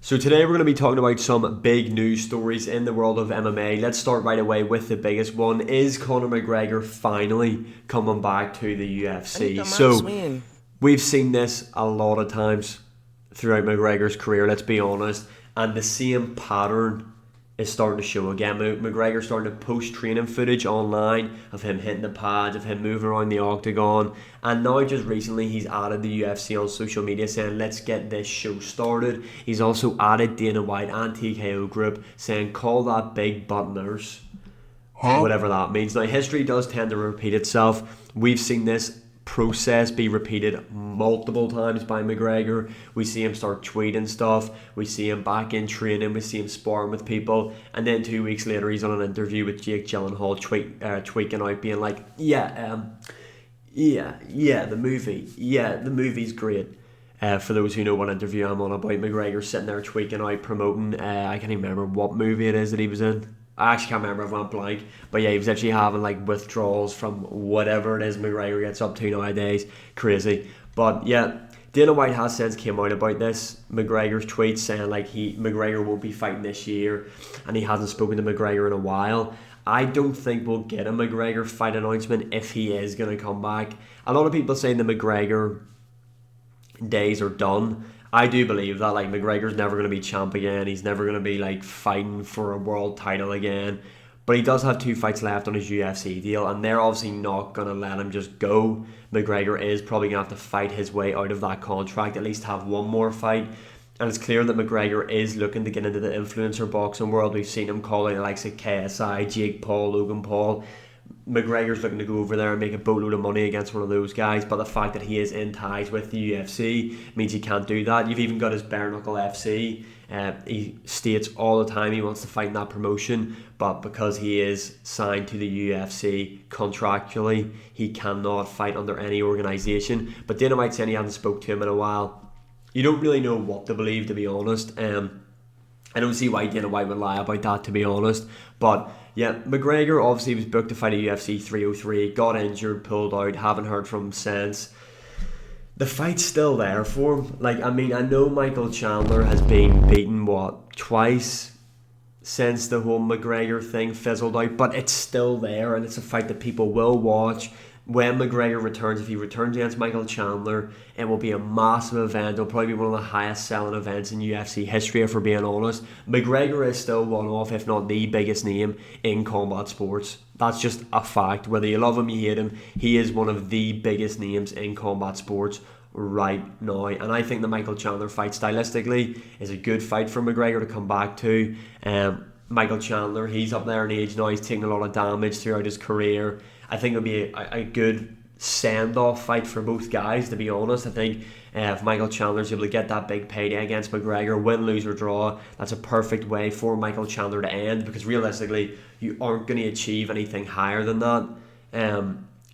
So today we're going to be talking about some big news stories in the world of MMA. Let's start right away with the biggest one. Is Conor McGregor finally coming back to the UFC? So we've seen this a lot of times throughout McGregor's career, let's be honest, and the same pattern is starting to show again. McGregor's starting to post training footage online of him hitting the pads, of him moving around the octagon, and now just recently he's added the UFC on social media saying let's get this show started. He's also added Dana White and TKO Group saying call that big butt nurse, whatever that means. Now history does tend to repeat itself. We've seen this process be repeated multiple times by McGregor. We see him start tweeting stuff, we see him back in training, we see him sparring with people, and then 2 weeks later he's on an interview with Jake Gyllenhaal tweaking out being like the movie's great. For those who know what interview I'm on about, McGregor sitting there tweaking out promoting I can't even remember what movie it is that he was in. I actually can't remember, I went blank. But yeah, he was actually having like withdrawals from whatever it is McGregor gets up to nowadays. Crazy. But yeah, Dana White has since came out about this. McGregor's tweet saying like McGregor won't be fighting this year, and he hasn't spoken to McGregor in a while. I don't think we'll get a McGregor fight announcement if he is going to come back. A lot of people saying the McGregor days are done. I do believe that like McGregor's never going to be champ again. He's never going to be like fighting for a world title again. But he does have 2 fights left on his UFC deal, and they're obviously not going to let him just go. McGregor is probably going to have to fight his way out of that contract, at least have one more fight. And it's clear that McGregor is looking to get into the influencer boxing world. We've seen him call out the likes of KSI, Jake Paul, Logan Paul. McGregor's looking to go over there and make a boatload of money against one of those guys, but the fact that he is in ties with the UFC means he can't do that. You've even got his bare knuckle FC. He states all the time he wants to fight in that promotion, but because he is signed to the UFC contractually, he cannot fight under any organisation. But Dana White saying he hasn't spoke to him in a while. You don't really know what to believe, to be honest. I don't see why Dana White would lie about that, to be honest. But yeah, McGregor obviously was booked to fight at UFC 303, got injured, pulled out, haven't heard from him since. The fight's still there for him. Like, I mean, I know Michael Chandler has been beaten, twice since the whole McGregor thing fizzled out, but it's still there, and it's a fight that people will watch. When McGregor returns, if he returns against Michael Chandler, it will be a massive event. It'll probably be one of the highest selling events in UFC history, if we're being honest. McGregor is still one of, if not the biggest name in combat sports. That's just a fact. Whether you love him, you hate him, he is one of the biggest names in combat sports right now. And I think the Michael Chandler fight stylistically is a good fight for McGregor to come back to. Michael Chandler, he's up there in age now, he's taken a lot of damage throughout his career. I think it'll be a good send-off fight for both guys, to be honest. I think if Michael Chandler's able to get that big payday against McGregor, win, lose or draw, that's a perfect way for Michael Chandler to end, because realistically you aren't going to achieve anything higher than that.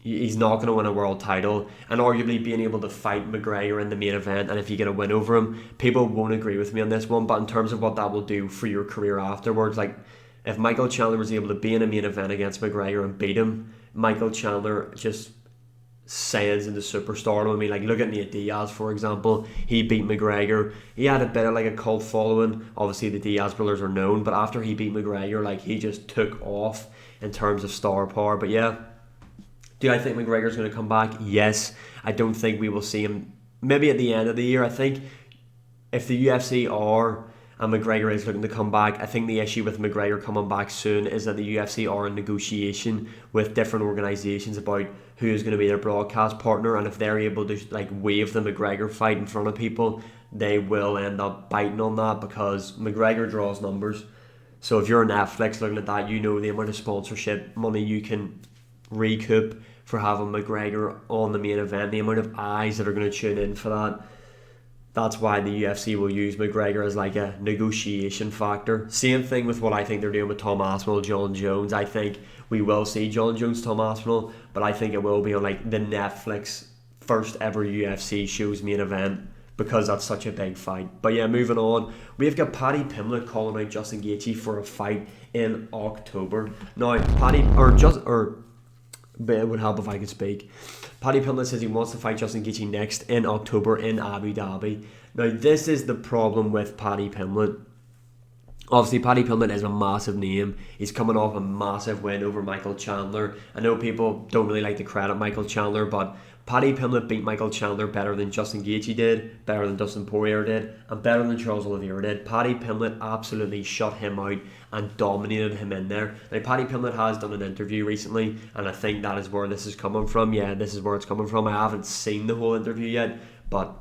He's not going to win a world title, and arguably being able to fight McGregor in the main event, and if you get a win over him, people won't agree with me on this one, but in terms of what that will do for your career afterwards, like if Michael Chandler was able to be in a main event against McGregor and beat him, Michael Chandler just sails into superstardom. I mean, like, look at Nate Diaz, for example. He beat McGregor. He had a bit of like a cult following. Obviously, the Diaz brothers are known, but after he beat McGregor, like, he just took off in terms of star power. But yeah, do I think McGregor's going to come back? Yes. I don't think we will see him maybe at the end of the year. I think if the UFC are and McGregor is looking to come back, I think the issue with McGregor coming back soon is that the UFC are in negotiation with different organisations about who is going to be their broadcast partner, and if they're able to like wave the McGregor fight in front of people, they will end up biting on that, because McGregor draws numbers. So if you're Netflix looking at that, you know the amount of sponsorship money you can recoup for having McGregor on the main event, the amount of eyes that are going to tune in for that. That's why the UFC will use McGregor as like a negotiation factor. Same thing with what I think they're doing with Tom Aspinall, Jon Jones. I think we will see Jon Jones, Tom Aspinall, but I think it will be on like the Netflix first ever UFC show's main event, because that's such a big fight. But yeah, moving on, we've got Paddy Pimlet calling out Justin Gaethje for a fight in October. Now, but it would help if I could speak. Paddy Pimlet says he wants to fight Justin Gaethje next in October in Abu Dhabi. Now, this is the problem with Paddy Pimlet. Obviously, Paddy Pimlet is a massive name. He's coming off a massive win over Michael Chandler. I know people don't really like to credit Michael Chandler, but Paddy Pimlet beat Michael Chandler better than Justin Gaethje did, better than Dustin Poirier did, and better than Charles Oliveira did. Paddy Pimlet absolutely shut him out and dominated him in there. Now, Paddy Pimlet has done an interview recently, and I think that is where this is coming from. Yeah, this is where it's coming from. I haven't seen the whole interview yet, but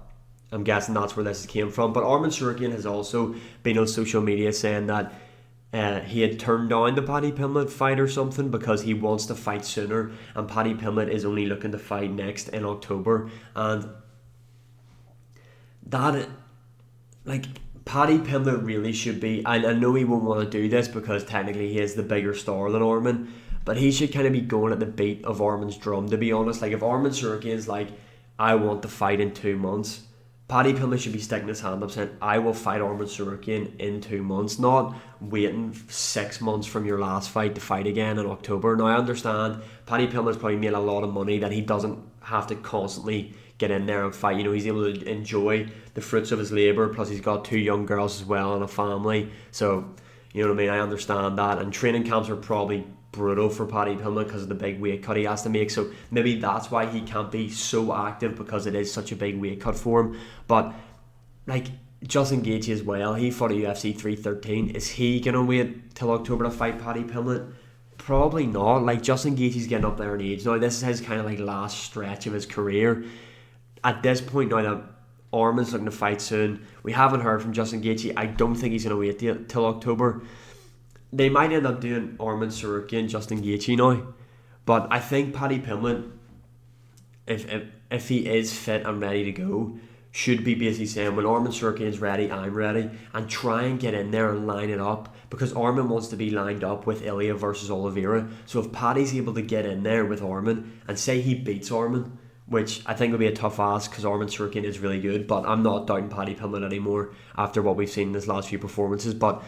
I'm guessing that's where this came from. But Arman Tsarukyan has also been on social media saying that he had turned down the Paddy Pimlet fight or something because he wants to fight sooner, and Paddy Pimlet is only looking to fight next in October. And that, like, Paddy Pimlet really should be, and I know he won't want to do this because technically he is the bigger star than Arman, but he should kind of be going at the beat of Arman's drum, to be honest. Like, if Arman Tsarukyan's like, I want to fight in 2 months, Paddy Pimlet should be sticking his hand up saying, I will fight Arman Tsarukyan in 2 months, not waiting 6 months from your last fight to fight again in October. Now, I understand Paddy Pimlet's probably made a lot of money that he doesn't have to constantly get in there and fight. You know, he's able to enjoy the fruits of his labour, plus he's got 2 young girls as well and a family. So, you know what I mean, I understand that. And training camps are probably brutal for Paddy Pimlet because of the big weight cut he has to make, so maybe that's why he can't be so active, because it is such a big weight cut for him. But like Justin Gaethje as well, he fought at UFC 313. Is he gonna wait till October to fight Paddy Pimlet? Probably not. Like, Justin Gaethje's getting up there in age now. This is his kind of like last stretch of his career. At this point now that Arman's looking to fight soon, we haven't heard from Justin Gaethje. I don't think he's gonna wait till October. They might end up doing Arman Tsarukyan, Justin Gaethje now, but I think Paddy Pimlet, if he is fit and ready to go, should be basically saying, when Arman Tsarukyan is ready, I'm ready, and try and get in there and line it up, because Arman wants to be lined up with Ilya versus Oliveira. So if Paddy's able to get in there with Arman and say he beats Arman, which I think would be a tough ask because Arman Tsarukyan is really good, but I'm not doubting Paddy Pimlet anymore after what we've seen in his last few performances. But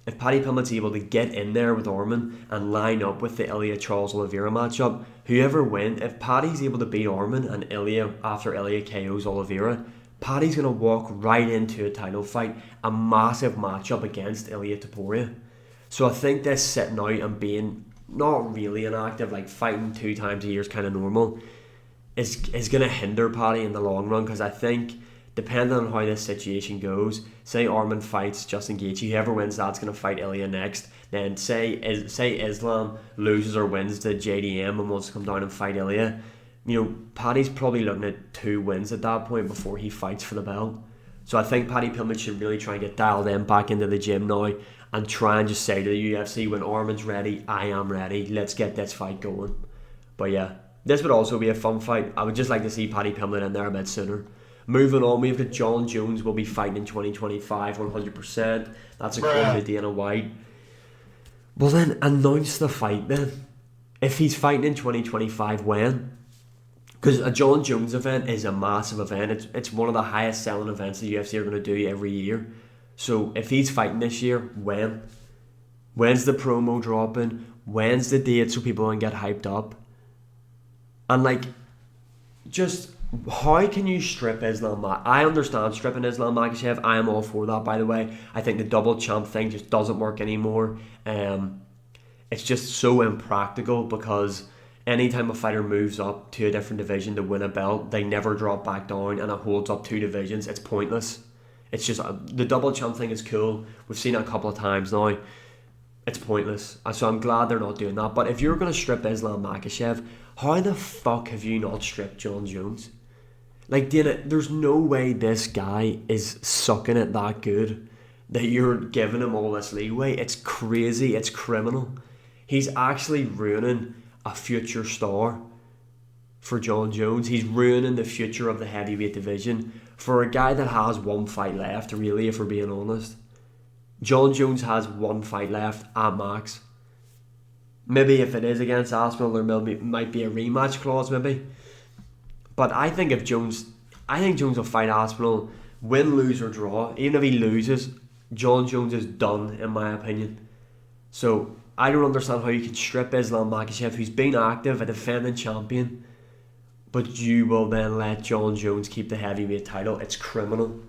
if Paddy Pimlet's able to get in there with Arman and line up with the Ilya Charles Oliveira matchup, whoever wins, if Paddy's able to beat Arman and Ilya after Ilya KOs Oliveira, Paddy's going to walk right into a title fight, a massive matchup against Ilya Topuria. So I think this sitting out and being not really inactive, like fighting 2 times a year is kind of normal, is going to hinder Paddy in the long run, because I think, depending on how this situation goes, say Arman fights Justin Gaethje, whoever wins that's going to fight Ilya next. Then say Islam loses or wins to JDM and wants to come down and fight Ilya. You know, Paddy's probably looking at 2 wins at that point before he fights for the belt. So I think Paddy Pimlet should really try and get dialed in back into the gym now and try and just say to the UFC, when Arman's ready, I am ready. Let's get this fight going. But yeah, this would also be a fun fight. I would just like to see Paddy Pimlet in there a bit sooner. Moving on, we've got Jon Jones will be fighting in 2025, 100%. That's according to Dana White. Well then, announce the fight then. If he's fighting in 2025, when? Because a Jon Jones event is a massive event. It's one of the highest selling events the UFC are going to do every year. So if he's fighting this year, when? When's the promo dropping? When's the date so people can get hyped up? And like, just, how can you strip Islam? I understand stripping Islam Makhachev. I am all for that, by the way. I think the double champ thing just doesn't work anymore. It's just so impractical, because anytime a fighter moves up to a different division to win a belt, they never drop back down, and it holds up 2 divisions. It's pointless. It's just, the double champ thing is cool. We've seen it a couple of times now. It's pointless. So I'm glad they're not doing that. But if you're going to strip Islam Makhachev, how the fuck have you not stripped Jon Jones? Like, Dana, there's no way this guy is sucking it that good that you're giving him all this leeway. It's crazy. It's criminal. He's actually ruining a future star for Jon Jones. He's ruining the future of the heavyweight division for a guy that has 1 fight left, really, if we're being honest. Jon Jones has 1 fight left at max. Maybe if it is against Aspinall, there might be a rematch clause, maybe. But I think Jones will fight Aspinall, win, lose or draw. Even if he loses, Jon Jones is done, in my opinion. So I don't understand how you can strip Islam Makhachev, who's been active, a defending champion, but you will then let Jon Jones keep the heavyweight title. It's criminal.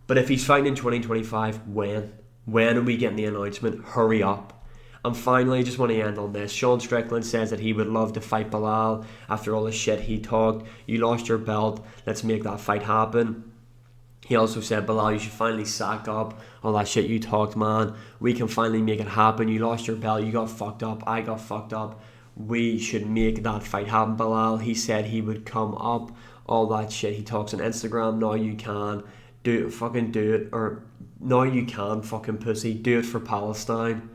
But if he's fighting in 2025, when? When are we getting the announcement? Hurry up. And finally, I just want to end on this. Sean Strickland says that he would love to fight Bilal after all the shit he talked. You lost your belt. Let's make that fight happen. He also said, Bilal, you should finally sack up all that shit you talked, man. We can finally make it happen. You lost your belt. You got fucked up. I got fucked up. We should make that fight happen, Bilal. He said he would come up. All that shit he talks on Instagram. Now you can. Do it. Fucking do it. Or now you can, fucking pussy. Do it for Palestine.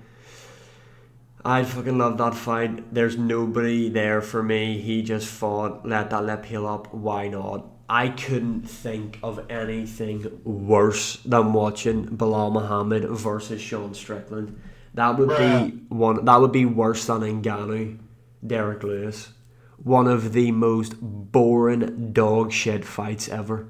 I fucking love that fight. There's nobody there for me. He just fought, let that lip heal up. Why not? I couldn't think of anything worse than watching Bilal Muhammad versus Sean Strickland. That would be one. That would be worse than Ngannou, Derek Lewis. One of the most boring dog shit fights ever.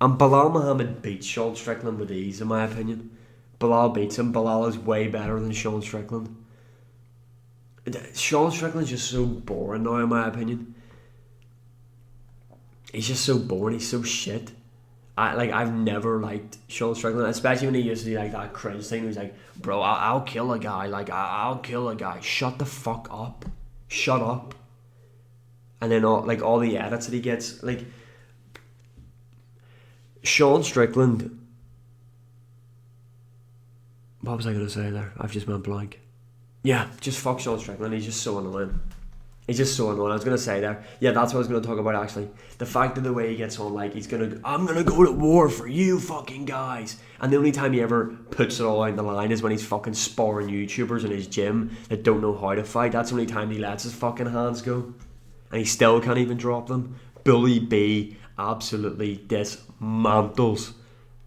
And Bilal Muhammad beats Sean Strickland with ease, in my opinion. Bilal beats him. Bilal is way better than Sean Strickland. Sean Strickland's just so boring now, in my opinion. He's just so boring. He's so shit. I've never liked Sean Strickland, especially when he used to do like that cringe thing. He was like, "Bro, I'll kill a guy. I'll kill a guy. Shut the fuck up. Shut up." And then all the edits that he gets, like Sean Strickland. What was I gonna say there? I've just went blank. Yeah, just fuck Sean Strickland. He's just so annoying. He's just so annoying. I was going to say there. Yeah, that's what I was going to talk about actually. The fact of the way he gets on, like, I'm going to go to war for you fucking guys. And the only time he ever puts it all out in the line is when he's fucking sparring YouTubers in his gym that don't know how to fight. That's the only time he lets his fucking hands go. And he still can't even drop them. Bully B absolutely dismantles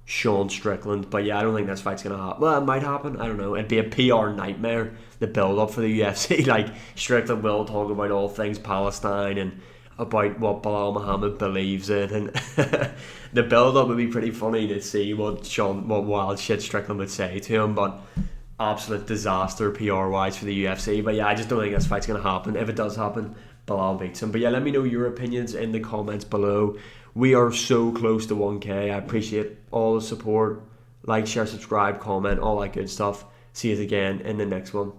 Sean Strickland. But yeah, I don't think this fight's going to happen. Well, it might happen. I don't know. It'd be a PR nightmare, the build-up for the UFC. Like, Strickland will talk about all things Palestine and about what Bilal Muhammad believes in. And the build-up would be pretty funny to see what wild shit Strickland would say to him. But absolute disaster PR-wise for the UFC. But yeah, I just don't think this fight's going to happen. If it does happen, Bilal beats him. But yeah, let me know your opinions in the comments below. We are so close to 1k. I appreciate all the support. Like, share, subscribe, comment, all that good stuff. See you again in the next one.